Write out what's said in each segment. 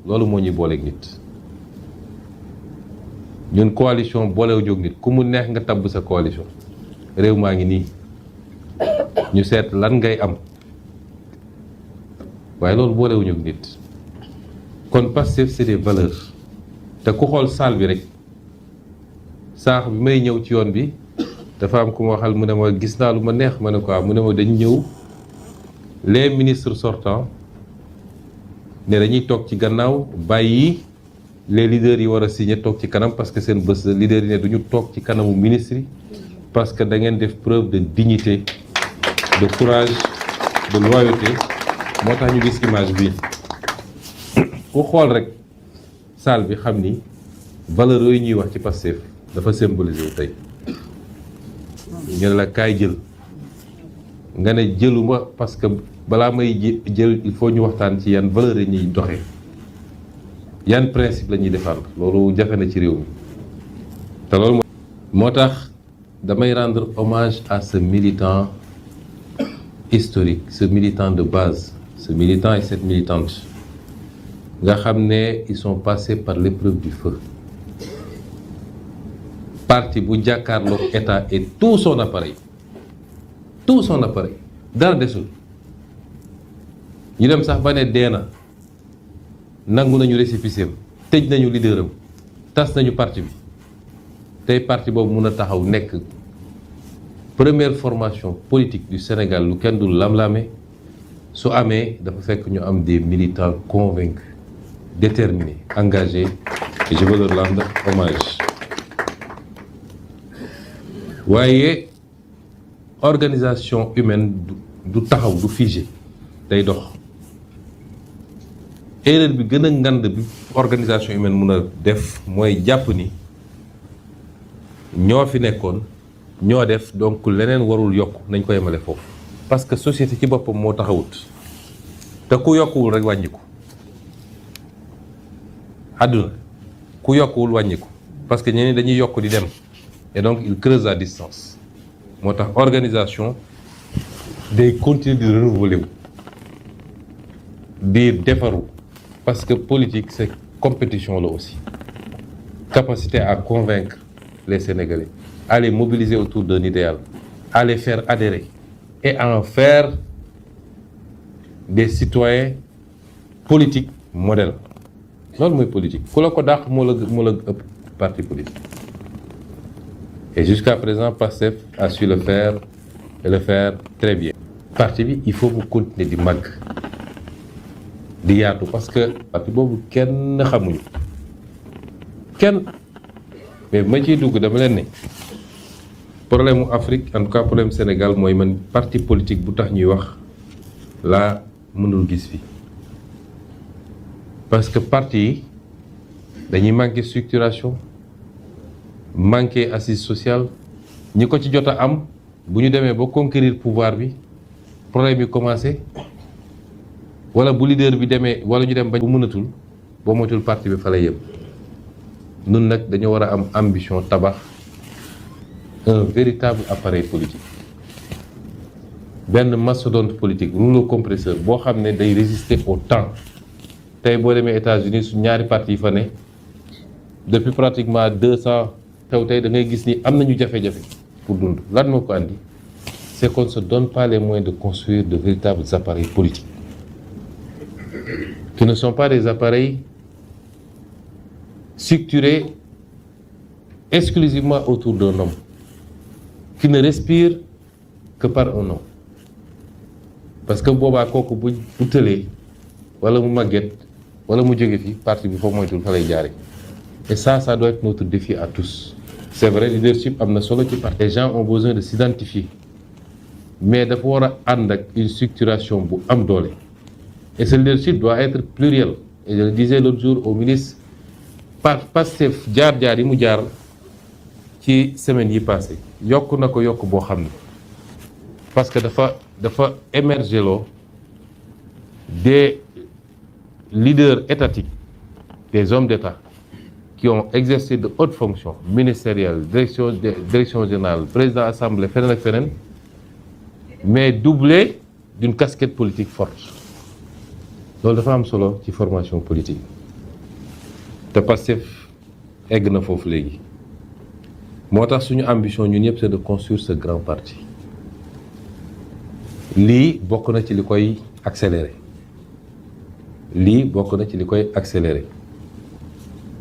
loolu moo ñuy booleeg nit. ñun coalition boolewu jóg nit ku mu neex nga tabb sa coalition réew maa ngi nii ñu seet lan ngay am waaye loolu boolewuñu ak nit. kon Pastef c'est des valeurs te ku xool salle bi rek saax bi may ñëw ci yoon bi dafa am ku ma waxal mu ne ma gis naa lu ma neex ma ne ko mu ne ma dañ ñëw les ministres sortants ne dañuy toog ci gannaaw bàyyi les leaders yi war a signer toog ci kanam parce que seen bés leaders yi ne duñu toog ci kanamu ministre yi parce que da ngeen def preuve de dignité de courage de loyauté moo tax ñu gis image bii ku xool rek salle bi xam ni valeurs yooyu ñuy wax ci Pastef dafa symboliser wu tey ñu ne la kaay jël nga ne jëluma parce que balaa may jël il faut ñu waxtaan ci yan valeurs yi ñuy doxee yan principe la ñuy défendre loolu jafe na ci réew mi te loolu moo tax damay rendre hommage à ce militant historique ce militant de base ce militant et cette militante nga xam ne ils sont passés par l'épreuve du feu parti bu jàkkaarloog état et tout son appareil dara desul ñu dem sax ba ne dee na nangu nañu récépissé am tëj nañu leader am tas nañu parti bi tey parti boobu mun a taxaw nekk première formation politique du Sénégal lu kenn dul lam-lame su amee dafa fekk ñu am des militants convaincus déterminés engagés et je veux leur rendre hommage. waaye organisation humaine du taxaw du figé day dox erreur bi gën a ngand bi organisation humaine mun a def mooy jàpp ni ñoo fi nekkoon ñoo def donc leneen warul yokk nañ ko yemale foofu parce que société ci boppam moo taxawut te ku yokkuwul rek wàññiku àdduna ku yokkuwul wàññiku parce que ñeneen dañuy yokk di dem et donc il creuse à distance moo tax organisation day continuer di renouveler wu di defaru parce que politique c'est compétition là aussi capacité à convaincre les Sénégalais à les mobiliser autour d'un idéal à les faire adhérer et à en faire des citoyens politiques modèles loolu mooy politique ku la ko dàq moo la ëpp parti politique. Et jusqu'à présent, Pastef a su le faire et le faire très bien. Parti bi il faut mu continuer di màgg di yaatu parce que parti boobu kenn xamuñu kenn mais ma ciy dugg dama leen ne problème mu Afrique en tout cas problème Sénégal mooy man parti politique bu tax ñuy wax laa mënul gis fi parce que parti yi dañuy manquer structuration. manqué assise sociale ñi ko ci jot a am bu ñu demee ba conquérir pouvoir bi problème yi commencé wala bu leader bi demee wala ñu dem ba bu mënatul boo moytul parti bi fa lay yem nun nag dañoo war a am ambition tabax un véritable appareil politique benn mastodonte politique rouleau compresseur boo xam ne day résister au temps tey boo demee États-Unis su ñaari parti yi fa ne depuis pratiquement 200 taw tey da ngay gis ni am nañu jafe-jafe pour dund lan moo ko andi c'est qu'on ne se donne pas les moyens de construire de véritables appareils politiques qui ne sont pas des appareils structurés exclusivement autour d'un homme qui ne respire que par un homme parce que boobaa kooku bu tëlee wala mu màgget wala mu jóge fi parti bi foofu moytul fa lay jaare et ça doit être notre défi à tous. C'est vrai, leadership am na solo ci parti. Les gens ont besoin de s'identifier mais dafa war a ànd ak une structuration bu am doole et ce leadership doit être pluriel et je le disais l'autre jour au ministre Pastef jaar-jaar yi mu jaar ci semaines yi passé yokk na ko yokk boo xam ne parce que dafa émerger loo des leaders étatiques des hommes d'État qui ont exercé de hautes fonctions ministérielles direction générale président assemblée feneen ak feneen mais doublé d'une casquette politique forte loolu dafa am solo ci formation politique te Pastef egg na foofu léegi moo tax suñu ambition ñun ñëpp c'est de construire ce grand parti lii bokk na ci li koy accélérer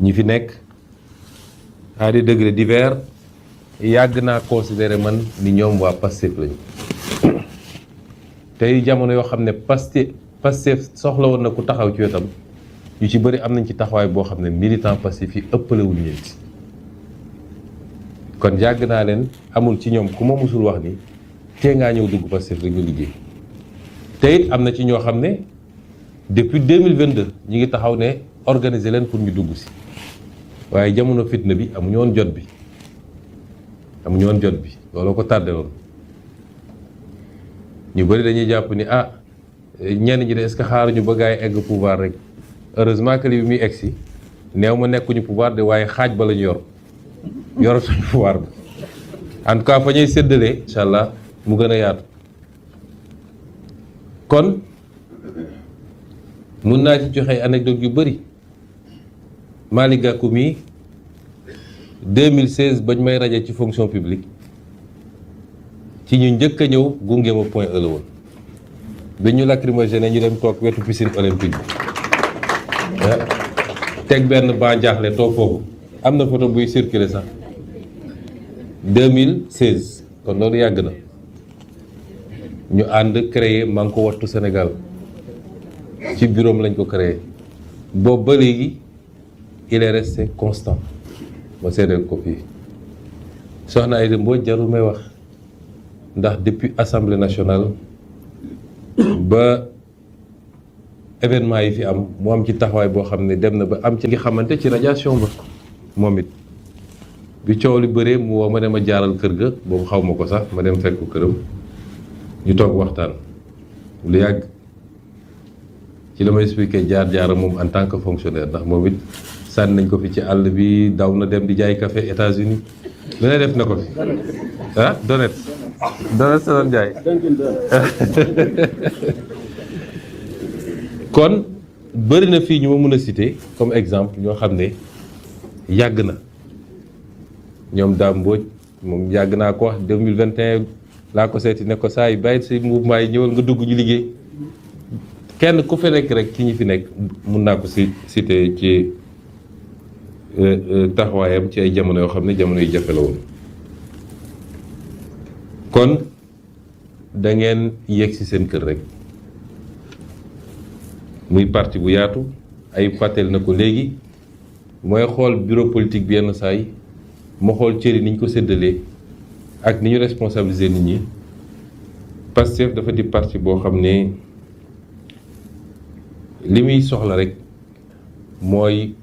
ñi fi nekk à des degrés divers yàgg naa considérer man ni ñoom waa Pastef lañu tey jamono yoo xam ne Pastef soxla woon na ku taxaw ci wetam ñu ci bëri am nañ ci taxawaay boo xam ne militant Pastef yi ëppalewuñ leen ci kon yàgg naa leen amul ci ñoom ku ma musul wax ni tee ngaa ñëw dugg Pastef rek ñu liggéey te it am na ci ñoo xam ne depuis 2022 ñi ngi taxaw ne organiser leen pour ñu dugg si waaye jamono fitna bi amuñu woon jot bi looloo ko tardé woon ñu bëri dañuy jàpp ni ñenn ñi de est-ce que xaaruñu ba gars yi egg pouvoir rek heureusement que li bi muy egg si neew ma nekkuñu pouvoir de waaye xaaj ba la ñu yoratuñu pouvoir ba en tout cas fa ñuy séddalee incha allah mu gën a yaatu kon mun naa ci joxe anecdote yu bëri Malick Gakou mi 2016 bañ may raje ci fonction publique ci ñu njëkk a ñëw gunge ma Point E la woon bi ñu lacrymogène ñu dem toog wetu piscine olympique bi teg benn ban jaaxle toog foofu am na photo buy circuler sax 2016 kon loolu yàgg na ñu ànd créer Manko Wattu Sénégal ci bureau lañ ko créé boobu ba léegi il est resté constant ma seedeel ko fii soxna Aïda Mbodj jarul may wax ndax depuis assemblée nationale ba événement yi fi am mu am ci taxawaay boo xam ne dem na ba am ci ngi xamante ci radiation ba moom it bi coow li bëree mu woo ma ne ma jaaral kër ga boobu xaw ma ko sax ma dem fekk ko këram ñu toog waxtaan lu yàgg ci la ma expliqué jaar-jaaram moom en tant que fonctionnaire ndax moom it sànni nañ ko fi ci àll bi daw na dem di jaay café États-Unis lu ne def na ko fi donet sa doon jaay kon bëri na fii ñu ma mën a citer comme exemple ñoo xam ne yàgg na ñoom Dame Mbodj moom yàgg naa ko wax 2021 laa ko seeti ne ko saa yu bàyyi si mouvement yi ñëwal nga dugg ñu liggéey kenn ku fi nekk rek ci ñi fi nekk mun naa ko si citer ci taxawaayam ci ay jamono yoo xam ne jamono yu jafe la woon kon da ngeen yegg si seen kër rek muy parti bu yaatu ay fàtteel na ko léegi mooy xool bureau politique bi yenn saa yi ma xool cëri ni ñu ko séddalee ak ni ñu responsabiliser nit ñi Pastef dafa di parti boo xam ne li muy soxla rek mooy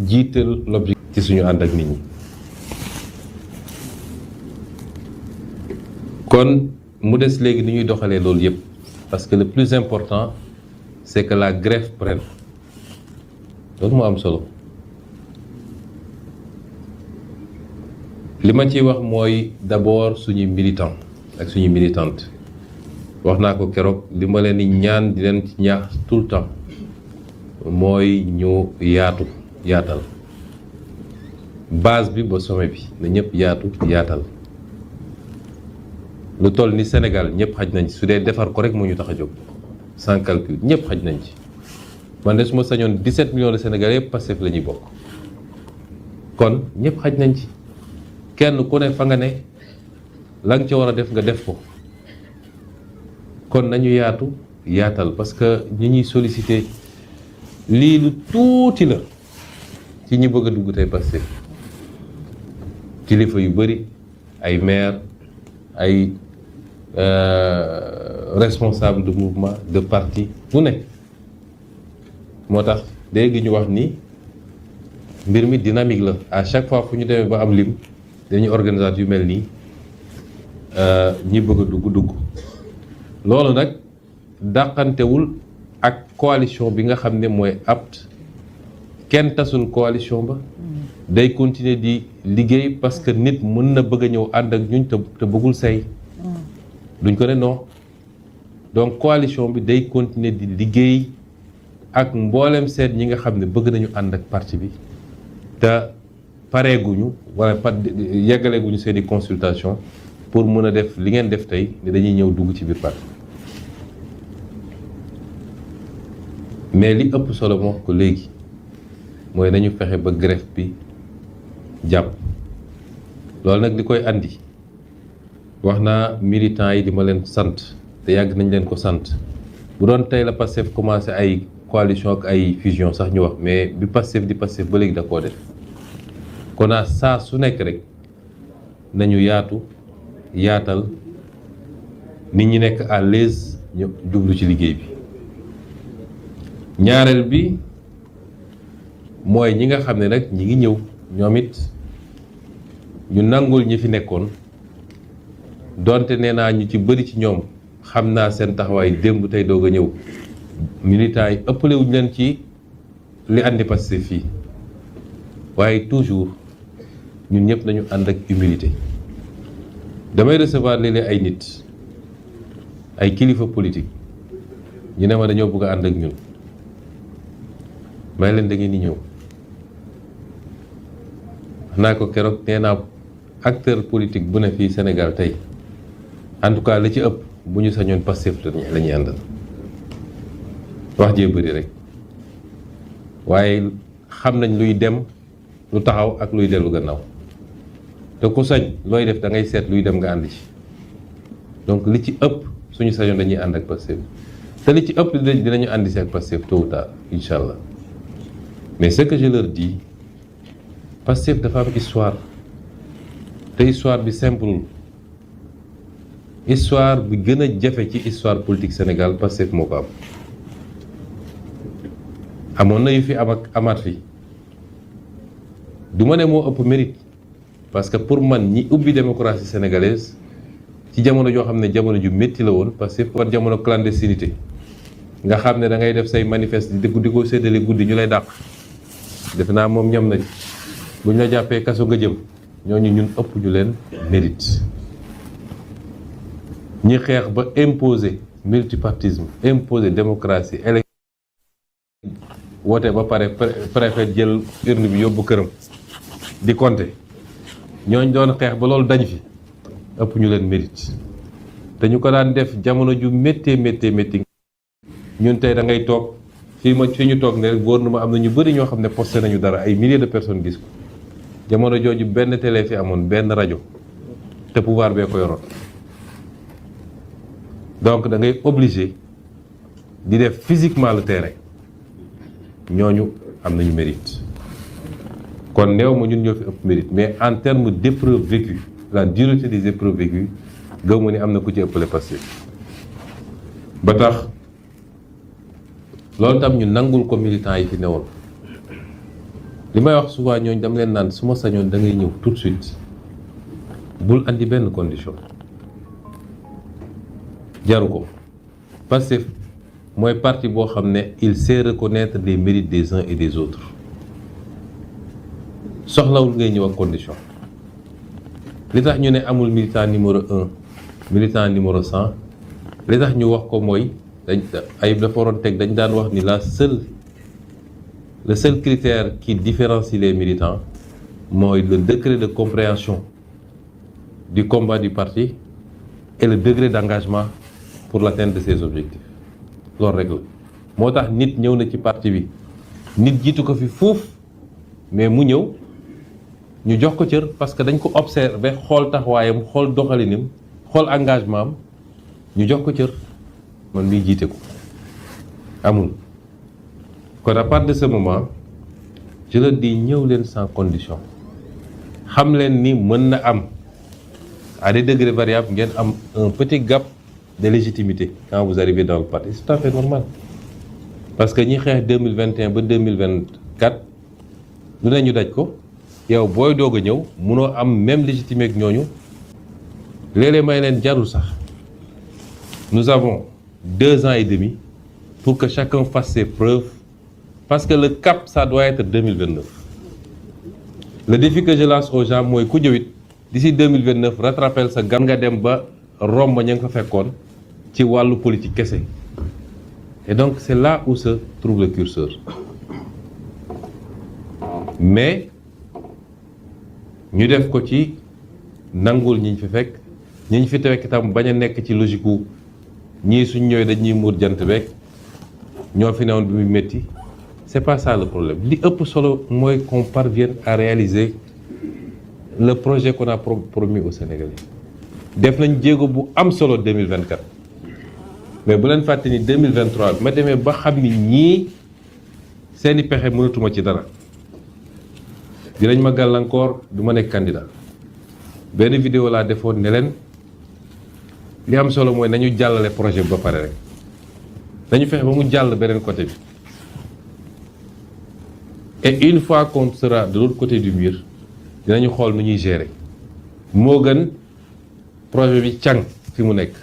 jiital l'objectif ci suñu ànd ak nit ñi kon mu des léegi ni ñuy doxalee loolu yépp parce que le plus important c'est que la greffe prenne loolu moo am solo li ma ciy wax mooy d'abord suñuy militant ak suñuy militante wax naa ko keroog li ma leen di ñaan di leen ci ñaax tout le temps mooy ñu yaatal base bi ba sommet bi na ñëpp yaatal lu toll ni Sénégal ñëpp xaj nañ ci su dee defar ko rek moo ñu tax a jóg sans calcul ñëpp xaj nañ ci man de su ma sañoon 17 millions de Sénégalais yëpp Pastef la ñuy bokk kon ñëpp xaj nañ ci kenn ku ne fa nga ne la nga ca war a def nga def ko kon nañu yaatal parce que ñi ñuy solliciter lii lu tuuti la ci ñi bëgg a dugg tey Pastef kilifa yu bëri ay maire ay responsable de mouvement de parti fu ne moo tax léegi ñu wax ni mbir mi dynamique la à chaque fois fu ñu demee ba am lim dañuy organiser yu mel nii ñi bëgg a dugg loolu nag dàqantewul ak coalition bi nga xam ne mooy apte kenn tasul coalition ba day continuer di liggéey parce que nit mën na bëgg a ñëw ànd ak ñun te bëggul say duñ ko ne non donc coalition bi day continuer di liggéey ak mboolem seet ñi nga xam ne bëgg nañu ànd ak parti bi te pareeguñu wala yeggaleeguñu seeni consultation pour mën a def li ngeen def tey ne dañuy ñëw dugg ci biir parti mais li ëpp solo moo ko léegi mooy nañu fexe ba greffe bi jàpp loolu nag li koy andi wax naa militants yi di ma leen sant te yàgg nañ leen ko sant bu doon tey la Pastef commencé ay coalition ak ay fusion sax ñu wax mais bi Pastef di Pastef ba léegi da koo def kon saa su nekk rek nañu yaatal nit ñi nekk à l'aise ñu jublu ci liggéey bi ñaareel bi mooy ñi nga xam ne nag ñi ngi ñëw ñoom it ñu nangul ñi fi nekkoon donte nee naa ñu ci bëri ci ñoom xam naa seen taxawaay démb tey doog a ñëw militants yi ëppale wuñ leen ci li andi Pastef fii waaye toujours ñun ñëpp nañu ànd ak humilité damay recevoir léeg-léeg ay nit ay kilifa politique ñu ne ma dañoo bëgg a ànd ak ñun may leen da ngeen di ñëw wax naa ko keroog nee naa acteur politique bu ne fii Sénégal tey en tout cas la ci ëpp bu ñu sañoon Pastef la ñuy àndal wax jee bëri rek waaye xam nañ luy dem lu taxaw ak luy dellu gannaaw te ku sañ looy def da ngay seet luy dem nga ànd ci donc li ci ëpp suñu sañoon dañuy ànd ak Pastef te li ci ëpp dinañu àndi si ak Pastef tôt ou tard incha allah mais ce que je leur dis Pastef dafa am histoire te histoire bi simple histoire bi gën a jafe ci histoire politique Sénégal Pastef moo ko am amoon na yu fi am ak amaat fi du ma ne moo ëpp mérite parce que pour man ñi ubbi démocratie sénégalaise ci jamono joo xam ne jamono ju métti la woon Pastef war jamono clandestinité nga xam ne da ngay def say manifeste di ko séddale guddi ñu lay dàq defe naa moom ñam nañ bu ñu la jàppee kaso nga jëm ñooñu ñun ëpp ñu leen mérite ñi xeex ba imposer multipartisme imposer démocratie élection woote ba pare préfet jël urne bi yóbbu këram di compter ñooñ doon xeex ba loolu dañ fi ëpp ñu leen mérite te ñu ko daan def jamono ju méttee métti ñun tey da ngay toog fii ñu toog ne rek wóor na ma am na ñu bëri ñoo xam ne posté nañu dara ay milliers de personnes gis ko jamono jooju benn télé fi amoon benn rajo te pouvoir bee ko yoroon donc da ngay obligé di def physiquement le terrain ñooñu am nañu mérite kon néew ma ñun ñoo fi ëpp mérite mais en termes d'épreuves vécues la dureté des épreuves vécues gëw ma ni am na ku ci ëppale Pastef ba tax loolu tam ñu nangul ko militants yi fi newoon li may wax souvent ñooñu dama leen naan su ma sañoon da ngay ñëw tout de suite bul andi benn condition jaru ko Pastef mooy parti boo xam ne il sait reconnaître les mérites des uns et des autres soxlawul ngay ñëw ak condition li tax ñu ne amul militant numéro 1 militant numéro 100 li tax ñu wax ko mooy ay dafa waroon teg dañ daan wax ni le seul critère qui différencie les militants mooy le degré de compréhension du combat du parti et le degré d'engagement pour l'atteinte de ses objectifs loolu rek la moo tax nit ñëw na ci parti bi nit jiitu ko fi fuuf mais mu ñëw ñu jox ko cër parce que dañ ko observer xool taxawaayam xool doxalinam xool engagement am ñu jox ko cër man miy jiite ko amul kon à partir de ce moment je leur dis ñëw leen sans condition xam leen ni mën na am à des degrés variables ngeen am un petit gap de légitimité quand vous arrivez dans le parti c'est tout à fait normal parce que ñi xeex 2021 ba 2024 lu ne ñu daj ko yow booy doog a ñëw munoo am même légitimité ak ñooñu léeg-léeg may leen jarul sax nous avons 2 ans et demi pour que chacun fasse ses preuves parce que le cap ça doit être 2029 le défi que je lance aux gens mooy ku ñëwit d'ici 2029 rattrapel sa gam nga dem ba romb ña nga fa fekkoon ci wàllu politique kese et donc c'est là où se trouve le curseur mais ñu def ko ci nangul ñi ñu fi fekk ñi ñu fi fekk tam bañ a nekk ci logique wu ñii suñ ñëwee dañuy muur jant beeg ñoo fi newoon bi muy métti c'est pas ça le problème li ëpp solo mooy qu'on parvienne à réaliser le projet qu'on a promis aux Sénégalais def nañ jéego bu am solo 2024 mais bu leen fàtte ni 2023 bi ma demee ba xam ni ñii seeni pexe mënatuma ci dara dinañ ma gàllankoor du ma nekk candidat benn vidéo laa defoon ne leen li am solo mooy nañu jàllale projet bi ba pare rek nañu fexe ba mu jàll beneen côté bi et une fois qu'on sera de l'autre côté du mur dinañu xool nu ñuy gérer moo gën projet bi càng fi mu nekk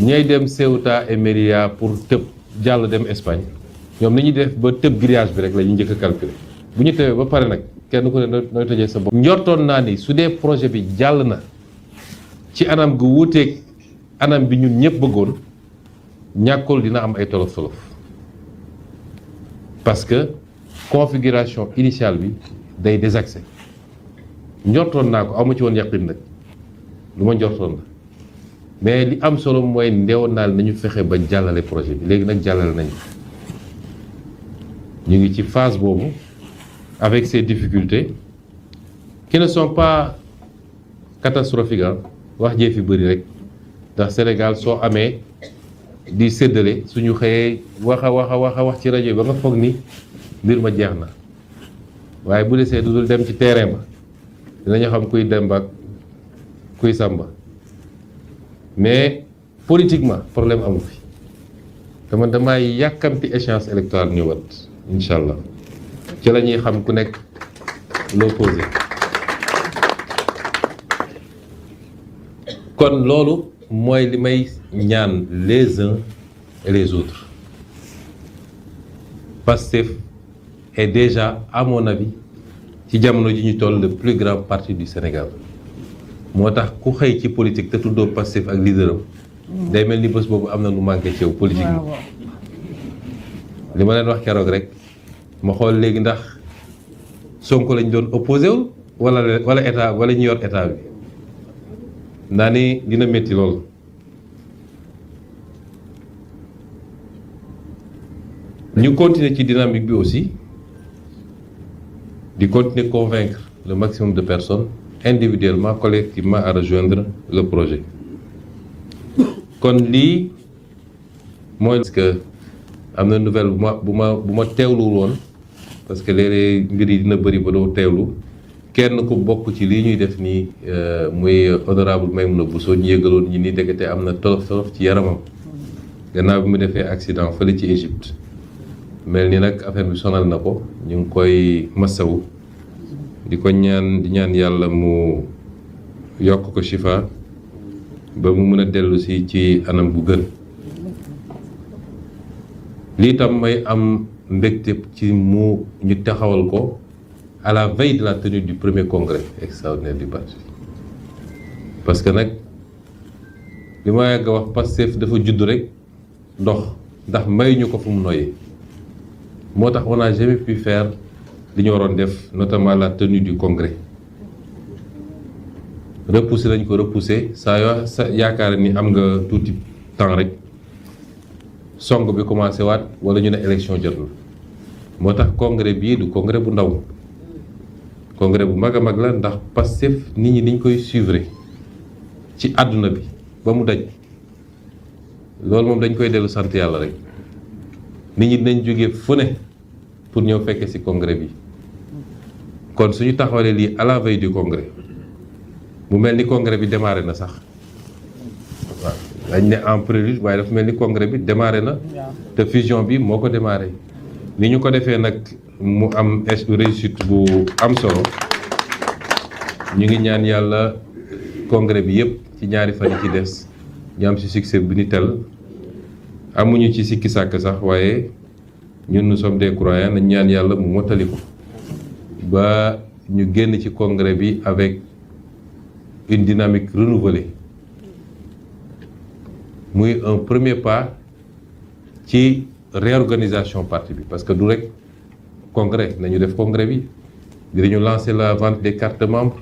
ñay dem Ceuta et Melilla pour tëb jàll dem Espagne ñoom ni ñuy def ba tëb grillage bi rek la ñuy njëkk a calculer bu ñu tewee ba pare nag kenn ku ne nooy tëjee sa bopp. njortoon naa ni su dee projet bi jàll na ci anam gu wuuteeg anam bi ñun ñëpp bëggoon ñàkkul dina am ay tolof tolof parce que configuration initiale bi day désaxé njortoon naa ko amu ci woon yaqin nag lu ma njortoon la mais li am solo mooy ndewoon naa nañu fexe ba jàllale projet bi léegi nag jàllale nañu ñu ngi ci phase boobu avec ces difficultés qui ne sont pas catastrophiques wax jee fi bëri rek ndax Sénégal soo amee di séddale suñu xëyee wax a wax ci rajo yi ba nga foog ni mbir ma jeex na waaye bu desee dudul dem ci terrain ba dinañu xam kuy Demba ak kuy Samba mais politiquement problème amu fi te man damay yàkkamti échéance électorale ñëwaat incha allah ci la ñuy xam ku nekk l'opposé kon loolu mooy li may ñaan les uns et les autres Pastef est déjà à mon avis ci jamono ji ñu toll le plus grand parti du Sénégal moo tax ku xëy ci politique te tuddoo Pastef ak leaderam day mel ni bés boobu am na lu manqué ci yow politiquement li ma leen wax keroog rek ma xool léegi ndax Sonko lañ doon opposé wu wala état wala ñu yor état bi naa ni dina métti lool. ñu continuer ci dynamique bi aussi di continuer convaincre le maximum de personnes individuellement collectivement à rejoindre le projet kon lii mooy parce que am na nouvelle bu ma teewluwul woon parce que léeg-léeg mbir yi dina bëri ba doo teewlu kenn ku bokk ci lii ñuy def nii muy honorable Maïmouna Bousso ñu yëgaloon ñi ni ndekete am na tolof tolof ci yaramam gannaaw bi mu defee accident fële ci Égypte mel ni nag affaire bi sonal na ko ñu ngi koy masawu di ko ñaan yàlla mu yokk ko shifa ba mu mën a dellu si ci anam bu gën lii tam may am mbégte ci mu ñu taxawal ko à la veille de la tenue du premier congrès extraordinaire du parti parce que nag li ma yàgg a wax Pastef dafa judd rek ndox ndax may ñu ko fu mu noyyee moo tax on n'a jamais pu faire li ñu waroon def notamment la tenue du congrès repousser lañ ko repousser saa yoo sa yaakaar ni am nga tuuti temps rek song bi commencé waat wala ñu ne élection jot na moo tax congrès bii du congrès bu ndaw congrès bu mag a mag la ndax Pastef nit ñi niñ koy suivre ci àdduna bi ba mu daj loolu moom dañ koy dellu sant yàlla rek nit ñi dinañ jógee fu ne pour ñëw fekke ci congrès bi kon suñu taxawalee lii à la veille du congrès mu mel ni congrès bi démarré na sax waaw dañ ne en prélude waaye dafa mel ni congrès bi démarré na te fusion bi moo ko démarré ni ñu ko defee nag mu am réussite bu am solo ñu ngi ñaan yàlla congrès bi yëpp ci ñaari fan yi ci des ñu am ci succès bi ni tel amuñu ci sikki sàkk sax waaye ñun nous sommes des croyants nañ ñaan yàlla mu mottali ko ba ñu génn ci congrès bi avec une dynamique renouvelée muy un premier pas ci réorganisation parti bi parce que du rek congrès nañu def congrès bi dinañu lancer la vente des cartes de membres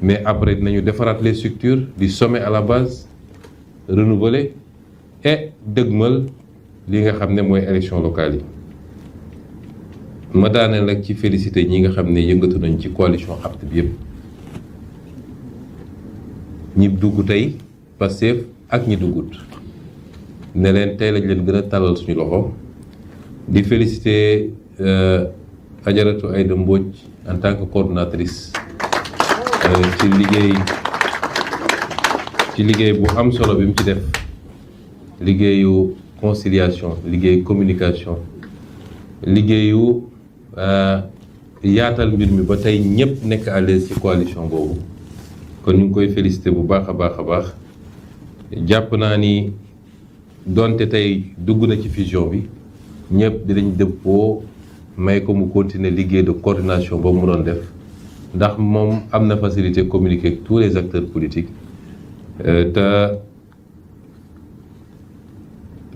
mais après dinañu defaraat les structures du sommet à la base renouveler et dëgmal li nga xam ne mooy élection locale yi ma daaneel nag ci félicité ñi nga xam ne yëngatu nañ ci coalition APT bi yëpp ñi dugg tey Pastef ak ñi duggut ne leen tey lañ leen gën a tàllal suñu loxo di félicité Adjaratou Aïda Mbodj en tant que coordonnatrice ci liggéey bu am solo bi mu ci def liggéeyu conciliation liggéeyu communication liggéeyu yaatal mbir mi ba tey ñëpp nekk à l'aise ci coalition boobu kon ñu ngi koy félicité bu baax a baax a baax jàpp naa ni donte tey dugg na ci fusion bi ñëpp dinañ dëppoo may ko mu continuer liggéey de coordination boobu mu doon def ndax moom am na facilité communiquer avec tous les acteurs politiques te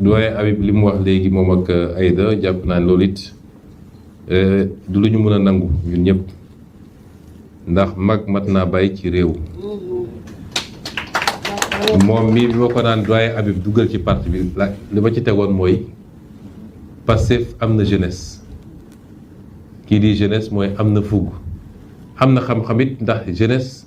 doyen Habib li mu wax léegi moom ak Aïda jàpp naa ne loolu it du lu ñu mën a nangu ñun ñëpp ndax mag mat naa bàyyi ci réew moom mii bi ma ko naan doyen Habib duggal ci parti bi li ma ci tegoon mooy Pastef am na jeunesse kii di jeunesse mooy am na fugg am na xam-xamit ndax jeunesse